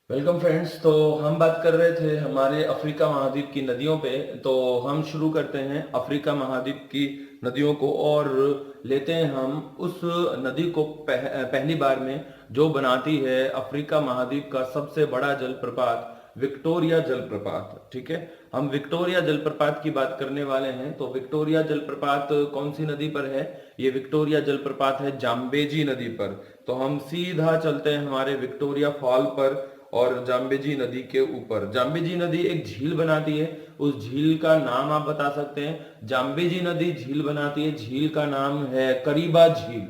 Welcome friends. तो हम बात कर रहे थे हमारे अफ्रीका महाद्वीप की नदियों पे। तो हम शुरू करते हैं अफ्रीका महाद्वीप की नदियों को और लेते हैं हम उस नदी को पहली बार में जो बनाती है अफ्रीका महाद्वीप का सबसे बड़ा जलप्रपात विक्टोरिया जलप्रपात। ठीक है, हम विक्टोरिया जलप्रपात की बात करने वाले हैं। तो विक्टोरिया जलप्रपात कौन सी नदी पर है? ये विक्टोरिया जलप्रपात है जाम्बेजी नदी पर। तो हम सीधा चलते हैं हमारे विक्टोरिया फॉल पर और जाम्बेजी नदी के ऊपर। जाम्बेजी नदी एक झील बनाती है, उस झील का नाम आप बता सकते हैं? जाम्बेजी नदी झील बनाती है, झील का नाम है करीबा झील।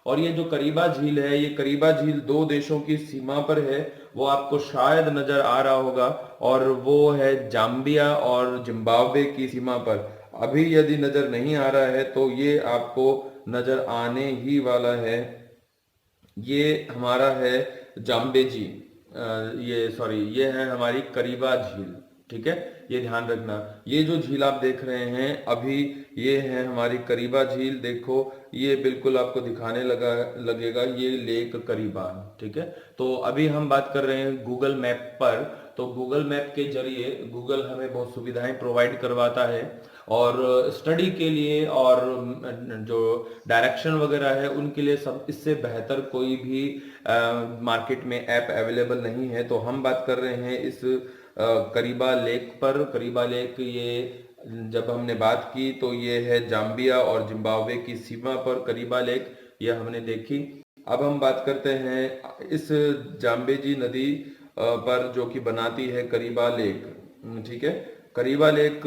और ये जो करीबा झील है, ये करीबा झील दो देशों की सीमा पर है, वो आपको शायद नजर आ रहा होगा, और वो है जाम्बिया और जिम्बाब्वे की सीमा पर। अभी यदि नजर नहीं आ रहा है तो ये आपको नजर आने ही वाला है। ये हमारा है जाम्बेजी, ये सॉरी, ये है हमारी करीबा झील। ठीक है, ये ध्यान रखना। ये जो झील आप देख रहे हैं अभी, ये है हमारी करीबा झील। देखो, ये बिल्कुल आपको दिखाने लगेगा ये लेक करीबा। ठीक है, तो अभी हम बात कर रहे हैं गूगल मैप पर। तो गूगल मैप के जरिए गूगल हमें बहुत सुविधाएं प्रोवाइड करवाता है, और स्टडी के लिए और जो डायरेक्शन वगैरह है उनके लिए सब इससे बेहतर कोई भी मार्केट में ऐप अवेलेबल नहीं है। तो हम बात कर रहे हैं इस करीबा लेक पर। करीबा लेक, ये जब हमने बात की तो ये है जाम्बिया और जिम्बाब्वे की सीमा पर करीबा लेक, ये हमने देखी। अब हम बात करते हैं इस जाम्बेजी नदी पर जो कि बनाती है करीबा लेक। ठीक है, करीबा लेक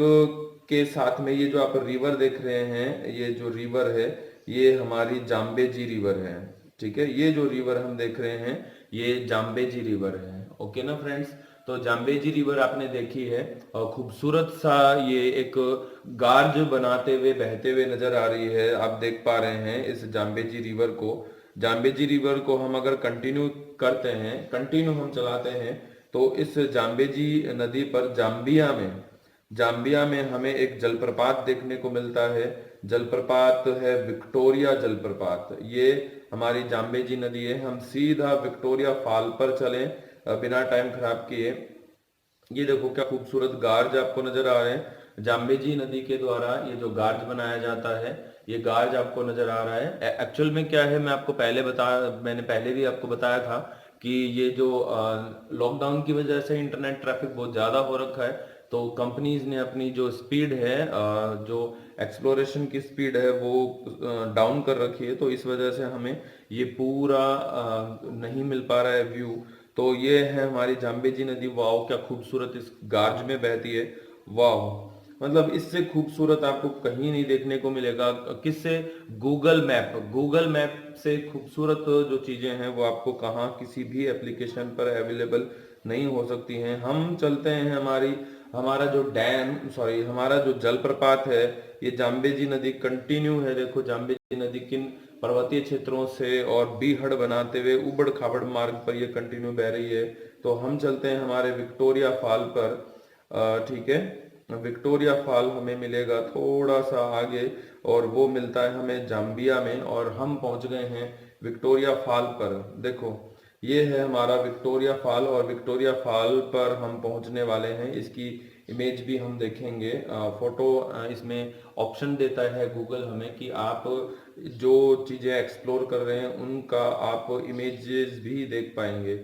के साथ में ये जो आप रिवर देख रहे हैं, ये जो रिवर है ये हमारी जाम्बेजी रिवर है। ठीक है, ये जो रिवर हम देख रहे हैं ये जाम्बेजी रिवर है। ओके ना फ्रेंड्स? तो जाम्बेजी रिवर आपने देखी है, और खूबसूरत सा ये एक गार्ज बनाते हुए बहते हुए नजर आ रही है। आप देख पा रहे हैं इस जाम्बेजी रिवर को। जाम्बेजी रिवर को हम अगर कंटिन्यू करते हैं, कंटिन्यू हम चलाते हैं, तो इस जाम्बेजी नदी पर जाम्बिया में हमें एक जलप्रपात देखने को मिलता है। जलप्रपात है विक्टोरिया जलप्रपात। ये हमारी जाम्बेजी नदी है। हम सीधा विक्टोरिया फॉल पर चलें बिना टाइम खराब किए। ये देखो क्या खूबसूरत गार्ज आपको नजर आ रहे हैं। जाम्बेजी नदी के द्वारा ये जो गार्ज बनाया जाता है, ये गार्ज आपको नजर आ रहा है। एक्चुअल में क्या है, मैंने पहले भी आपको बताया था कि ये जो लॉकडाउन की वजह से इंटरनेट ट्रैफिक बहुत ज्यादा हो रखा है, तो कंपनीज ने अपनी जो स्पीड है, जो एक्सप्लोरेशन की स्पीड है, वो डाउन कर रखी है। तो इस वजह से हमें ये पूरा नहीं मिल पा रहा है व्यू। तो ये है हमारी जाम्बेजी नदी। वाओ क्या खूबसूरत इस गार्ज में बहती है। वाओ, मतलब इससे खूबसूरत आपको कहीं नहीं देखने को मिलेगा। किससे? गूगल मैप से खूबसूरत जो चीजें हैं वो आपको कहाँ किसी भी एप्लीकेशन पर अवेलेबल नहीं हो सकती हैं। हम चलते हैं हमारा जो हमारा जो जलप्रपात है, ये जाम्बेजी नदी कंटिन्यू है। देखो जाम्बेजी नदी किन पर्वतीय क्षेत्रों से और बीहड़ बनाते हुए उबड़ खाबड़ मार्ग पर ये कंटिन्यू बह रही है। तो हम चलते हैं हमारे विक्टोरिया फॉल पर। ठीक है, विक्टोरिया फॉल हमें मिलेगा थोड़ा सा आगे, और वो मिलता है हमें जाम्बिया में, और हम पहुंच गए हैं विक्टोरिया फॉल पर। देखो, ये है हमारा विक्टोरिया फॉल, और विक्टोरिया फॉल पर हम पहुंचने वाले हैं। इसकी इमेज भी हम देखेंगे। फोटो इसमें ऑप्शन देता है गूगल हमें कि आप जो चीजें एक्सप्लोर कर रहे हैं उनका आप इमेजेस भी देख पाएंगे।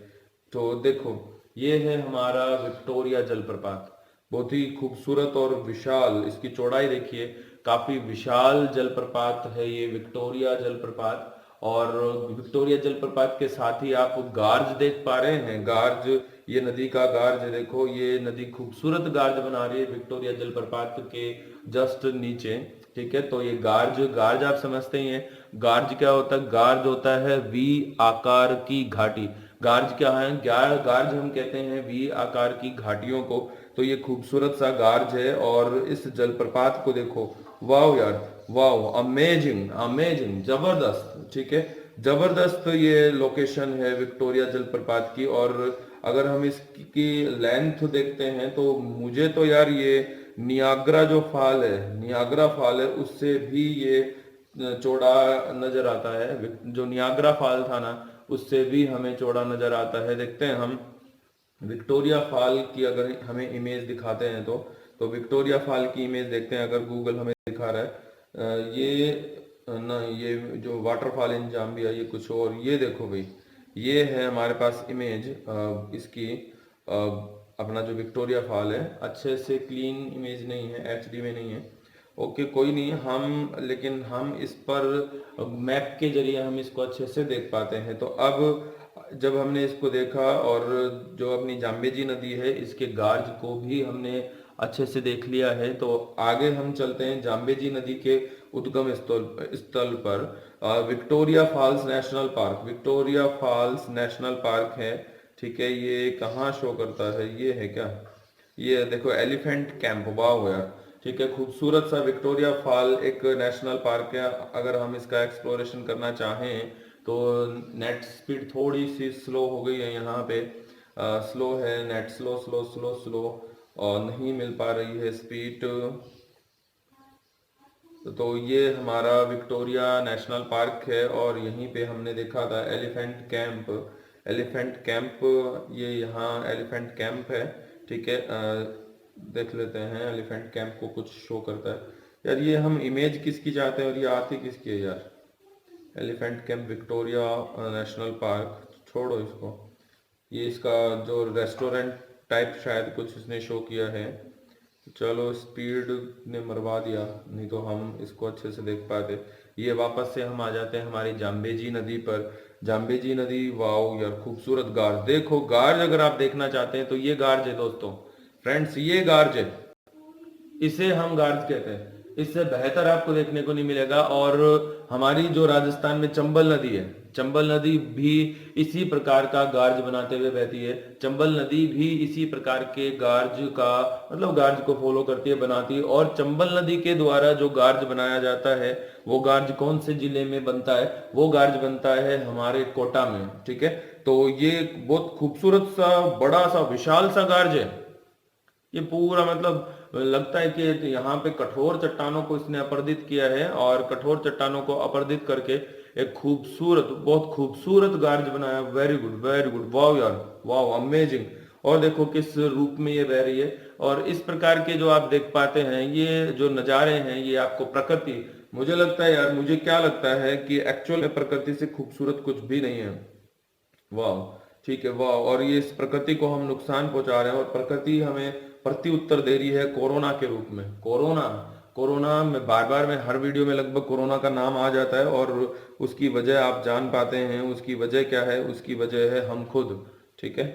तो देखो, ये है हमारा विक्टोरिया जलप्रपात। बहुत ही खूबसूरत और विशाल, इसकी चौड़ाई देखिए, काफी विशाल जलप्रपात है ये विक्टोरिया जलप्रपात। और विक्टोरिया जलप्रपात के साथ ही आप गार्ज देख पा रहे हैं। गार्ज, ये नदी का गार्ज है। देखो, ये नदी खूबसूरत गार्ज बना रही है विक्टोरिया जलप्रपात के जस्ट नीचे। ठीक है, तो ये गार्ज गार्ज आप समझते ही हैं। गार्ज क्या होता है? गार्ज होता है वी आकार की घाटी। गार्ज क्या है? गार्ज हम कहते हैं वी आकार की घाटियों को। तो ये खूबसूरत सा गार्ज है, और इस जलप्रपात को देखो। वाह यार, वाह, अमेजिंग अमेजिंग, जबरदस्त। ठीक है, जबरदस्त ये लोकेशन है विक्टोरिया जलप्रपात की। और अगर हम इसकी लेंथ देखते हैं तो मुझे तो यार ये नियाग्रा फॉल है उससे भी ये चौड़ा नजर आता है। जो नियाग्रा फॉल था ना, उससे भी हमें चौड़ा नजर आता है। देखते हैं हम विक्टोरिया फॉल की अगर हमें इमेज दिखाते हैं तो विक्टोरिया फॉल की इमेज देखते हैं। अगर गूगल हमें दिखा रहा है ये ना, ये जो वाटरफॉल इन जाम्बिया, ये कुछ और, ये देखो भाई, ये है हमारे पास इमेज इसकी, अ, अपना जो विक्टोरिया फॉल है। अच्छे से क्लीन इमेज नहीं है, एचडी में नहीं है। ओके, कोई नहीं, हम लेकिन हम इस पर मैप के जरिए हम इसको अच्छे से देख पाते हैं। तो अब जब हमने इसको देखा और जो अपनी जाम्बेजी नदी है इसके गार्ज को भी हमने अच्छे से देख लिया है, तो आगे हम चलते हैं जाम्बेजी नदी के उद्गम स्थल स्थल पर। Victoria Falls National Park, Victoria Falls National Park है, ठीक है। ये कहाँ शो करता है, ये है क्या, ये देखो एलिफेंट कैंप, वाह यार, ठीक है। खूबसूरत सा विक्टोरिया फॉल एक नेशनल पार्क है। अगर हम इसका एक्सप्लोरेशन करना चाहें तो नेट स्पीड थोड़ी सी स्लो हो गई है यहाँ पे, स्लो है net, slow slow slow slow, और नहीं मिल पा रही है स्पीड। तो ये हमारा विक्टोरिया नेशनल पार्क है और यहीं पे हमने देखा था एलिफेंट कैंप, एलिफेंट कैंप, ये यहाँ एलिफेंट कैंप है, ठीक है। देख लेते हैं एलिफेंट कैंप को कुछ शो करता है यार। ये हम इमेज किसकी चाहते हैं और ये आती किसकी है यार, elephant camp Victoria national park, छोड़ो इसको। ये इसका जो रेस्टोरेंट टाइप शायद कुछ इसने शो किया है। चलो, स्पीड ने मरवा दिया, नहीं तो हम इसको अच्छे से देख पाते। ये वापस से हम आ जाते हैं हमारी जाम्बेजी नदी पर। जाम्बेजी नदी, वाओ यार, खूबसूरत गार्ज, देखो गार्ज अगर आप देखना चाहते हैं तो ये गार्ज है दोस्तों, फ्रेंड्स, ये गार्ज है, इसे हम गार्ज कहते हैं। इससे बेहतर आपको देखने को नहीं मिलेगा। और हमारी जो राजस्थान में चंबल नदी है, चंबल नदी भी इसी प्रकार का गार्ज बनाते हुए बहती है। चंबल नदी भी इसी प्रकार के गार्ज का, मतलब गार्ज को फॉलो करती है, बनाती है। और चंबल नदी के द्वारा जो गार्ज बनाया जाता है, वो गार्ज कौन से जिले में बनता है, वो गार्ज बनता है हमारे कोटा में, ठीक है। तो ये बहुत खूबसूरत सा, बड़ा सा, विशाल सा गार्ज है। ये पूरा मतलब लगता है कि यहाँ पे कठोर चट्टानों को इसने अपर्दित किया है और कठोर चट्टानों को अपर्दित करके एक खूबसूरत, बहुत खूबसूरत गार्ज बनाया। वेरी गुड, वेरी गुड, वाह यार, वाह, अमेजिंग। और देखो किस रूप में ये बह रही है। और इस प्रकार के जो आप देख पाते हैं, ये जो नज़ारे हैं, ये आपको प्रकृति, मुझे लगता है यार, मुझे क्या लगता है कि एक्चुअल में प्रकृति से खूबसूरत कुछ भी नहीं है। वाह, ठीक है, वाह। और ये इस प्रकृति को हम नुकसान पहुंचा रहे हैं और प्रकृति हमें प्रति उत्तर दे रही है कोरोना के रूप में। कोरोना, कोरोना में बार बार में हर वीडियो में लगभग कोरोना का नाम आ जाता है और उसकी वजह आप जान पाते हैं। उसकी वजह क्या है, उसकी वजह है हम खुद, ठीक है।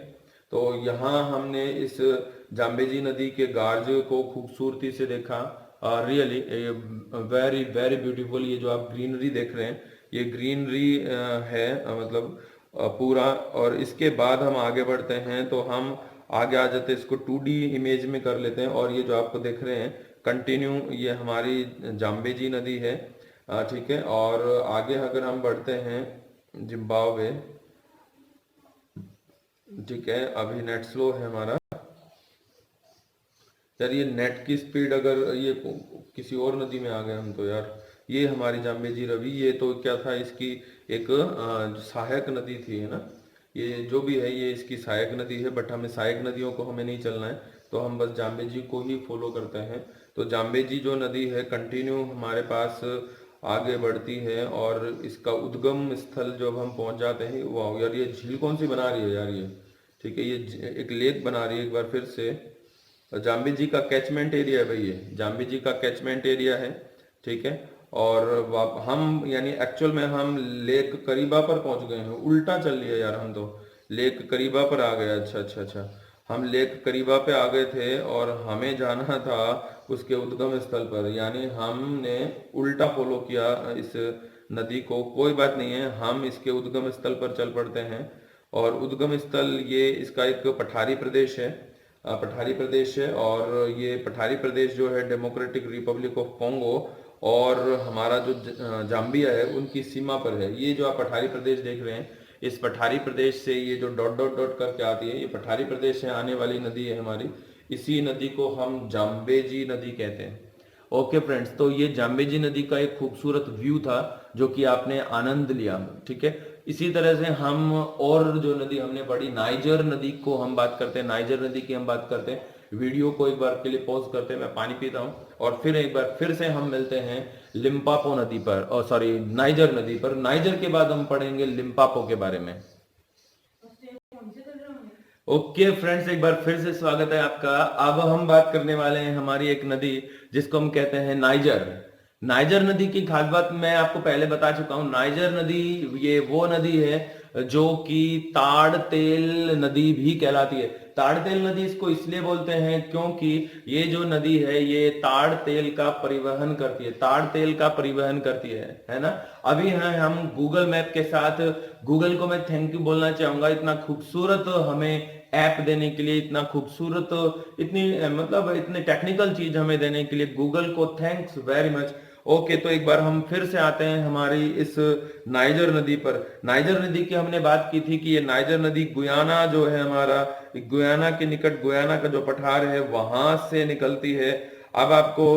तो यहाँ हमने इस जाम्बेजी नदी के गार्ज को खूबसूरती से देखा। Really very very beautiful. ये जो आप ग्रीनरी देख रहे हैं, ये ग्रीनरी है, मतलब पूरा। और इसके बाद हम आगे बढ़ते हैं तो हम आगे आ जाते हैं, इसको 2D इमेज में कर लेते हैं। और ये जो आपको देख रहे हैं कंटिन्यू, ये हमारी जाम्बेजी नदी है, ठीक है। और आगे अगर हम बढ़ते हैं, जिम्बाब्वे, ठीक है। अभी नेट स्लो है हमारा यार, ये नेट की स्पीड, अगर ये किसी और नदी में आ गए हम तो यार। ये हमारी जाम्बेजी रवि, ये तो क्या था, इसकी एक सहायक नदी थी, है ना। ये जो भी है, ये इसकी सहायक नदी है, बट हमें सहायक नदियों को हमें नहीं चलना है, तो हम बस जाम्बेजी को ही फॉलो करते हैं। तो जाम्बेजी जो नदी है कंटिन्यू हमारे पास आगे बढ़ती है और इसका उद्गम स्थल जब हम पहुंच जाते हैं, वाह यार, ये झील कौन सी बना रही है यार ये, ठीक है। ये एक लेक बना रही है एक बार फिर से। जाम्बी जी का कैचमेंट एरिया है भाई, ये जाम्बी जी का कैचमेंट एरिया है, ठीक है। और हम यानी एक्चुअल में हम लेक करीबा पर पहुंच गए हैं, उल्टा चल लिया यार हम तो, लेक करीबा पर आ गए। अच्छा अच्छा अच्छा, हम लेक करीबा पे आ गए थे और हमें जाना था उसके उद्गम स्थल पर, यानी हमने उल्टा फॉलो किया इस नदी को। कोई बात नहीं है, हम इसके उद्गम स्थल पर चल पड़ते हैं। और उद्गम स्थल ये इसका एक पठारी प्रदेश है, पठारी प्रदेश है। और ये पठारी प्रदेश जो है डेमोक्रेटिक रिपब्लिक ऑफ कॉन्गो और हमारा जो जाम्बिया है उनकी सीमा पर है। ये जो आप पठारी प्रदेश देख रहे हैं, इस पठारी प्रदेश से ये जो डॉट डॉट डॉट करके आती है, ये पठारी प्रदेश से आने वाली नदी है हमारी। इसी नदी को हम जाम्बेजी नदी कहते हैं। ओके फ्रेंड्स, तो ये जाम्बेजी नदी का एक खूबसूरत व्यू था जो कि आपने आनंद लिया, ठीक है। इसी तरह से हम और जो नदी हमने पढ़ी, नाइजर नदी को हम बात करते हैं, नाइजर नदी की हम बात करते हैं। वीडियो को एक बार के लिए पॉज करते हैं, मैं पानी पीता हूं, और फिर एक बार फिर से हम मिलते हैं लिम्पापो नदी पर, और सॉरी नाइजर नदी पर। नाइजर के बाद हम पढ़ेंगे लिम्पापो के बारे में। ओके फ्रेंड्स, एक बार फिर से स्वागत है आपका। अब हम बात करने वाले हैं हमारी एक नदी जिसको हम कहते हैं नाइजर। नाइजर नदी की खास बात मैं आपको पहले बता चुका हूं। नाइजर नदी ये वो नदी है जो कि ताड़ तेल नदी भी कहलाती है। ताड़ तेल नदी इसको इसलिए बोलते हैं क्योंकि ये जो नदी है ये ताड़ तेल का परिवहन करती है, ताड़ तेल का परिवहन करती है ना। अभी हैं हम गूगल मैप के साथ। गूगल को मैं थैंक यू बोलना चाहूंगा, इतना खूबसूरत हमें ऐप देने के लिए, इतना खूबसूरत, इतनी मतलब इतने टेक्निकल चीज हमें देने के लिए गूगल को थैंक्स वेरी मच। ओके, तो एक बार हम फिर से आते हैं हमारी इस नाइजर नदी पर। नाइजर नदी की हमने बात की थी कि ये नाइजर नदी गुयाना जो है हमारा, गुयाना के निकट, गुयाना का जो पठार है वहां से निकलती है। अब आपको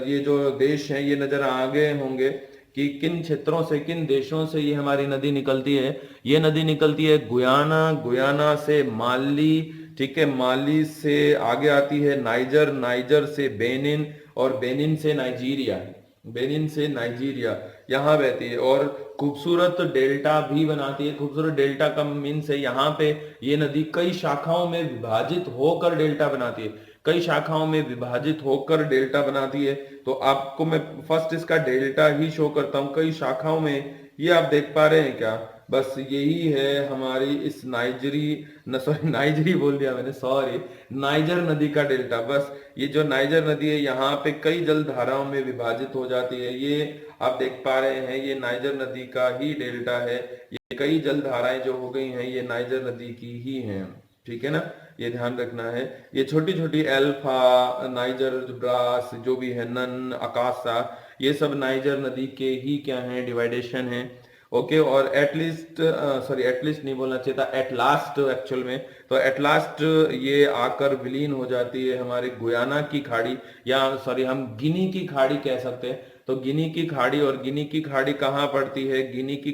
ये जो देश है ये नजर आ गए होंगे कि किन क्षेत्रों से, किन देशों से ये हमारी नदी निकलती है। ये नदी निकलती है गुयाना, गुयाना से माली, ठीक है, माली से आगे आती है नाइजर, नाइजर से बेनिन, और बेनिन से नाइजीरिया, बेनिन से नाइजीरिया यहाँ बहती है, और खूबसूरत डेल्टा भी बनाती है। खूबसूरत डेल्टा का मीन्स है यहाँ पे ये नदी कई शाखाओं में विभाजित होकर डेल्टा बनाती है, कई शाखाओं में विभाजित होकर डेल्टा बनाती है। तो आपको मैं फर्स्ट इसका डेल्टा ही शो करता हूं कई शाखाओं में। ये आप देख पा रहे हैं क्या? बस यही है हमारी इस सॉरी नाइजरी बोल दिया मैंने, सॉरी, नाइजर नदी का डेल्टा। बस ये जो नाइजर नदी है यहाँ पे कई जल धाराओं में विभाजित हो जाती है। ये आप देख पा रहे हैं ये नाइजर नदी का ही डेल्टा है। ये कई जल धाराएं जो हो गई हैं ये नाइजर नदी की ही हैं, ठीक है ना, ये ध्यान रखना है। ये छोटी छोटी अल्फा, नाइजर, ब्रास, जो भी है, नन, अकासा, ये सब नाइजर नदी के ही क्या है, डिवाइडेशन है। ओके, और एटलीस्ट, सॉरी एटलीस्ट नहीं बोलना चाहिए था, एट लास्ट एक्चुअल में, तो एट लास्ट ये आकर विलीन हो जाती है हमारे गुयाना की खाड़ी, या सॉरी हम गिनी की खाड़ी कह सकते हैं। तो गिनी की खाड़ी, और गिनी की खाड़ी कहाँ पड़ती है? गिनी की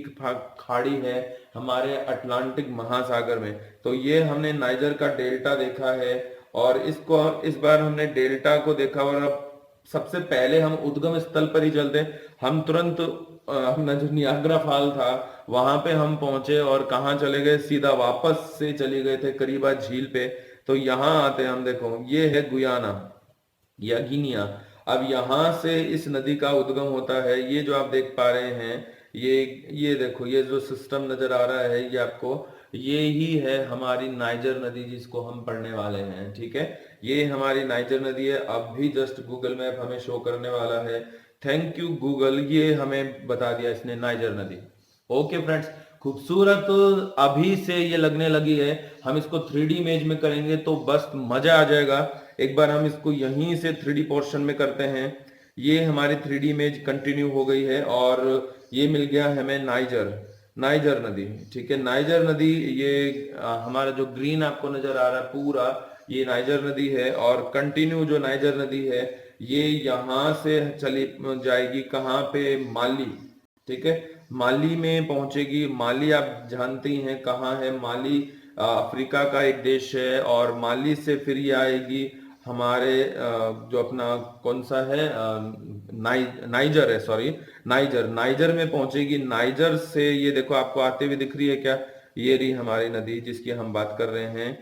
खाड़ी है हमारे अटलांटिक महासागर में। तो ये हमने नाइजर का डेल्टा देखा है, और इसको इस बार हमने डेल्टा को देखा। और अब सबसे पहले हम उद्गम स्थल पर ही चलते हैं। हम तुरंत अपना जो नियाग्रा फॉल था वहां पे हम पहुंचे, और कहाँ चले गए? सीधा वापस से चले गए थे करीबा झील पे। तो यहाँ आते हैं हम, देखो ये है गुयाना या गिनिया। अब यहां से इस नदी का उद्गम होता है। ये जो आप देख पा रहे हैं, ये देखो, ये जो सिस्टम नजर आ रहा है ये आपको, ये ही है हमारी नाइजर नदी जिसको हम पढ़ने वाले हैं, ठीक है। ये हमारी नाइजर नदी है। अब भी जस्ट गूगल मैप हमें शो करने वाला है। थैंक यू गूगल, ये हमें बता दिया इसने नाइजर नदी। ओके फ्रेंड्स, खूबसूरत अभी से ये लगने लगी है। हम इसको 3D इमेज में करेंगे तो बस मजा आ जाएगा। एक बार हम इसको यहीं से 3D पोर्शन में करते हैं। ये हमारी 3D इमेज कंटिन्यू हो गई है, और ये मिल गया हमें नाइजर, नाइजर नदी, ठीक है। नाइजर नदी, ये हमारा जो ग्रीन आपको नजर आ रहा है पूरा, ये नाइजर नदी है। और कंटिन्यू जो नाइजर नदी है ये यहां से चली जाएगी कहाँ पे? माली, ठीक है, माली में पहुंचेगी। माली आप जानती हैं कहाँ है? माली अफ्रीका का एक देश है, और माली से फिर ये आएगी हमारे जो अपना कौन सा है, नाइजर है, सॉरी नाइजर, नाइजर में पहुंचेगी। नाइजर से ये देखो आपको आते हुए दिख रही है क्या? ये रही हमारी नदी जिसकी हम बात कर रहे हैं,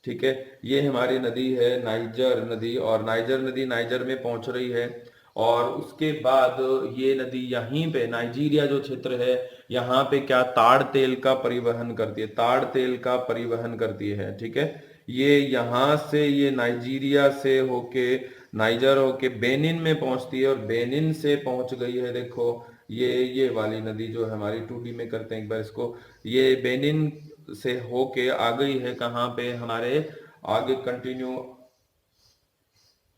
ठीक है। ये हमारी नदी है नाइजर नदी, और नाइजर नदी नाइजर में पहुंच रही है। और उसके बाद ये नदी यहीं पे नाइजीरिया जो क्षेत्र है यहाँ पे क्या, ताड़ तेल का परिवहन करती है, ताड़ तेल का परिवहन करती है, ठीक है। ये यहाँ से, ये नाइजीरिया से होके, नाइजर होके बेनिन में पहुंचती है, और बेनिन से पहुंच गई है, देखो ये वाली नदी जो है हमारी। 2D में करते हैं एक बार इसको। ये बेनिन से होके आ गई है कहाँ पे? हमारे आगे कंटिन्यू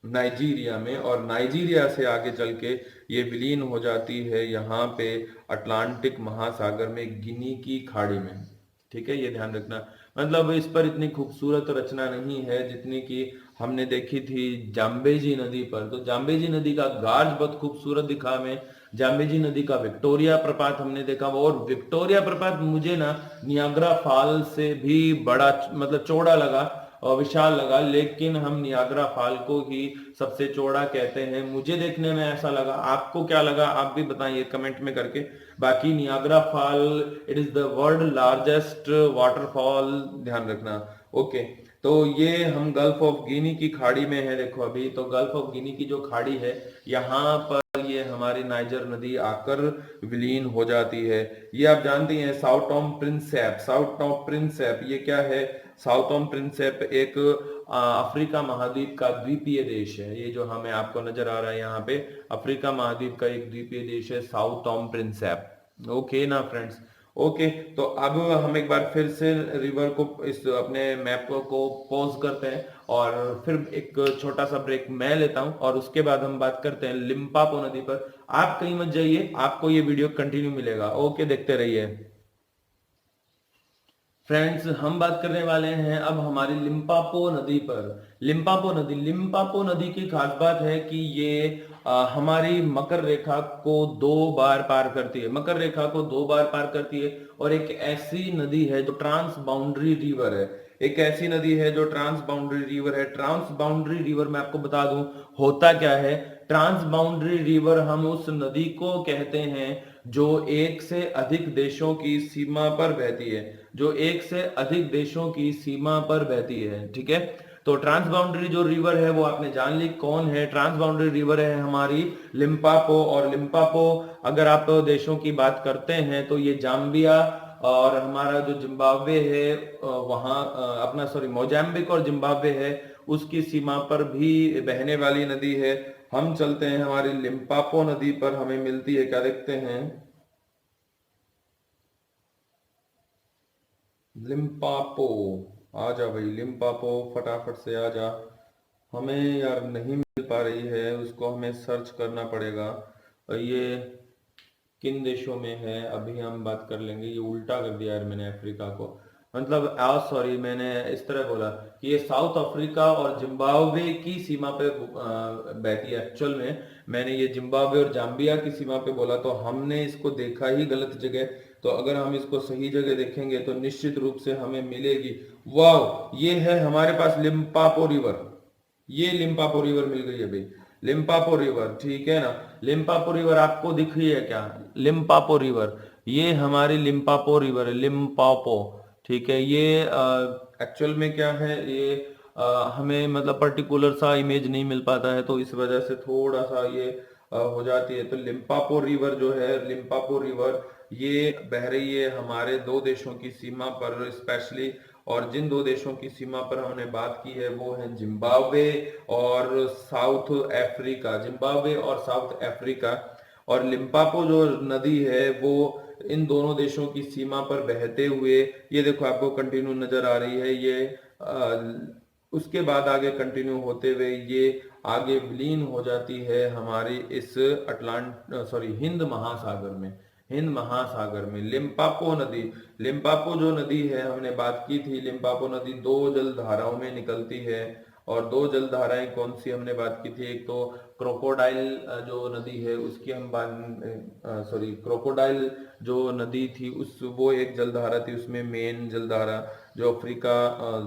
नाइजीरिया में, और नाइजीरिया से आगे चल के ये विलीन हो जाती है यहाँ पे अटलांटिक महासागर में, गिनी की खाड़ी में, ठीक है। ये ध्यान रखना, मतलब इस पर इतनी खूबसूरत रचना नहीं है जितनी कि हमने देखी थी जाम्बेजी नदी पर। तो जाम्बेजी नदी का गार्ज बहुत खूबसूरत दिखा हमें। जाम्बेजी नदी का विक्टोरिया प्रपात हमने देखा, और विक्टोरिया प्रपात मुझे ना नियाग्रा फॉल से भी बड़ा मतलब चौड़ा लगा और विशाल लगा, लेकिन हम नियाग्रा फॉल को ही सबसे चौड़ा कहते हैं, मुझे देखने में ऐसा लगा। आपको क्या लगा आप भी बताइए कमेंट में करके। बाकी Niagara fall it is the world largest waterfall, ध्यान रखना। ओके, तो ये हम गल्फ ऑफ गिनी की खाड़ी में है। देखो अभी तो गल्फ ऑफ गिनी की जो खाड़ी है यहाँ पर ये हमारी नाइजर नदी आकर विलीन हो जाती है। ये आप जानते हैं south Tom Prinsep, south Tom Prinsep ये क्या है? साउथ टॉम प्रिंसेप एक अफ्रीका महाद्वीप का द्वीपीय देश है। ये जो हमें आपको नजर आ रहा है यहाँ पे अफ्रीका महाद्वीप का एक द्वीपीय देश है साउथ टॉम प्रिंसेप। ओके ना फ्रेंड्स? ओके, तो अब हम एक बार फिर से रिवर को इस अपने मैप को पॉज करते हैं और फिर एक छोटा सा ब्रेक मैं लेता हूं और उसके बाद हम बात करते हैं लिम्पापो नदी पर। आप कहीं मत जाइए, आपको ये वीडियो कंटिन्यू मिलेगा। ओके, देखते रहिए फ्रेंड्स। हम बात करने वाले हैं अब हमारी लिम्पापो नदी पर। लिम्पापो नदी की खास बात है कि ये हमारी मकर रेखा को 2 बार पार करती है, मकर रेखा को 2 बार पार करती है, और एक ऐसी नदी है जो ट्रांस बाउंड्री रिवर है। एक ऐसी नदी है जो ट्रांस बाउंड्री रिवर है। ट्रांस बाउंड्री रिवर मैं आपको बता दूं होता क्या है। ट्रांस बाउंड्री रिवर हम उस नदी को कहते हैं जो एक से अधिक देशों की सीमा पर बहती है, जो एक से अधिक देशों की सीमा पर बहती है। ठीक है, तो ट्रांस बाउंड्री जो रिवर है वो आपने जान ली कौन है। ट्रांस बाउंड्री रिवर है हमारी लिम्पापो, और लिम्पापो अगर आप देशों की बात करते हैं तो ये जाम्बिया और हमारा जो जिम्बाब्वे है वहां अपना सॉरी मोजाम्बिक और जिम्बाब्वे है उसकी सीमा पर भी बहने वाली नदी है। हम चलते हैं हमारी लिम्पापो नदी पर, हमें मिलती है क्या देखते हैं। लिम्पापो, आ जा भाई लिम्पापो, फटाफट से आ जा। हमें यार नहीं मिल पा रही है, उसको हमें सर्च करना पड़ेगा। और ये किन देशों में है अभी हम बात कर लेंगे। ये उल्टा कर दिया यार मैंने अफ्रीका को, मतलब सॉरी मैंने इस तरह बोला कि ये साउथ अफ्रीका और जिम्बाब्वे की सीमा पे बहती है। एक्चुअल में मैंने ये जिम्बाब्वे और जाम्बिया की सीमा पे बोला, तो हमने इसको देखा ही गलत जगह। तो अगर हम इसको सही जगह देखेंगे तो निश्चित रूप से हमें मिलेगी। वाह, ये है हमारे पास लिम्पापो रिवर, ये लिम्पापो रिवर मिल गई है भाई, लिम्पापो रिवर। ठीक है ना, लिम्पापो रिवर आपको दिख रही है क्या? लिम्पापो रिवर, ये हमारी लिम्पापो रिवर है, लिम्पापो। ठीक है, ये एक्चुअल में क्या है, ये हमें मतलब पर्टिकुलर सा इमेज नहीं मिल पाता है, तो इस वजह से थोड़ा सा ये हो जाती है। तो लिम्पापो रिवर जो है, लिम्पापो रिवर ये बह रही है हमारे 2 देशों की सीमा पर स्पेशली, और जिन 2 देशों की सीमा पर हमने बात की है वो है जिम्बाब्वे और साउथ अफ्रीका, जिम्बाब्वे और साउथ अफ्रीका। और लिम्पापो जो नदी है वो इन दोनों देशों की सीमा पर बहते हुए, ये देखो आपको कंटिन्यू नजर आ रही है, ये उसके बाद आगे कंटिन्यू होते हुए ये आगे विलीन हो जाती है हमारी इस हिंद महासागर में, हिंद महासागर में। लिम्पापो नदी, लिम्पापो जो नदी है हमने बात की थी, लिम्पापो नदी 2 जल धाराओं में निकलती है। और 2 जल धाराएं कौन सी हमने बात की थी? एक तो क्रोकोडाइल जो नदी है उसकी हम क्रोकोडाइल जो नदी थी उस वो एक जलधारा थी, उसमें मेन जलधारा जो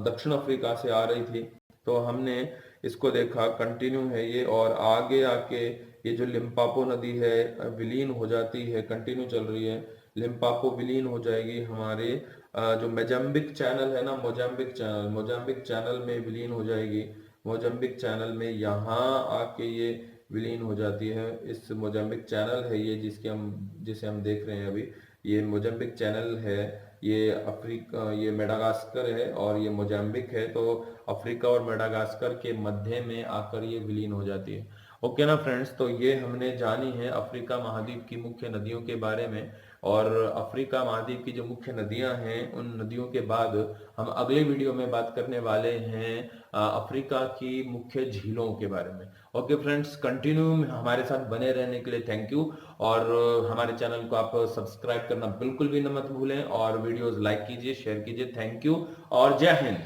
दक्षिण अफ्रीका से आ रही थी। तो हमने इसको देखा कंटिन्यू है ये, और आगे आके ये जो लिम्पापो नदी है विलीन हो जाती है, कंटिन्यू चल रही है। लिम्पापो विलीन हो जाएगी हमारे जो मोजाम्बिक चैनल है ना, मोजाम्बिक चैनल में विलीन हो जाएगी। मोजाम्बिक चैनल में यहाँ आके ये विलीन हो जाती है। इस मोजाम्बिक चैनल है ये जिसे हम देख रहे हैं अभी, ये मोजाम्बिक चैनल है। ये मेडागास्कर है और ये मोजाम्बिक है, तो अफ्रीका और मेडागास्कर के मध्य में आकर ये विलीन हो जाती है। ओके ना फ्रेंड्स, तो ये हमने जानी है अफ्रीका महाद्वीप की मुख्य नदियों के बारे में। और अफ्रीका महाद्वीप की जो मुख्य नदियां हैं उन नदियों के बाद हम अगले वीडियो में बात करने वाले हैं अफ्रीका की मुख्य झीलों के बारे में। ओके फ्रेंड्स, कंटिन्यू हमारे साथ बने रहने के लिए थैंक यू, और हमारे चैनल को आप सब्सक्राइब करना बिल्कुल भी मत भूलें, और वीडियोस लाइक कीजिए, शेयर कीजिए। थैंक यू और जय हिंद।